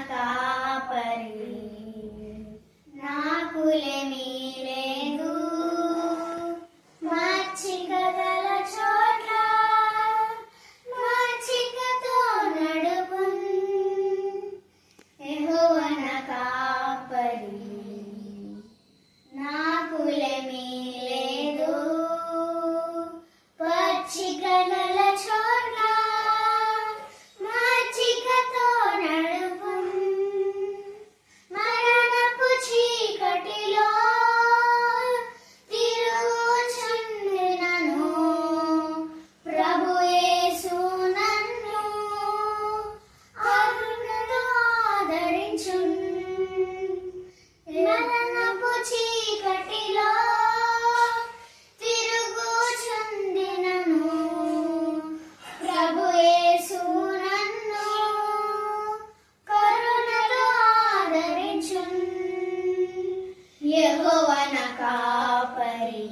కాపరి నాకులేమీ లేదు మచ్చిక గల చోట్ల మచ్చికతో నడుపున్ యెహోవా నా కాపరి నాకులేమీ లేదు పచ్చిక గల చోట్ల మచ్చికతో నడుపున్ మరణపు చీకటిలో తిరుగుచుండినను ప్రభు యేసు నన్ను కరుణతో ఆదరించున్ మరణపు చీకటిలో తిరుగుచుండినను ప్రభు యేసు నన్ను కరుణతో ఆదరించున్ యెహోవా నా కాపరి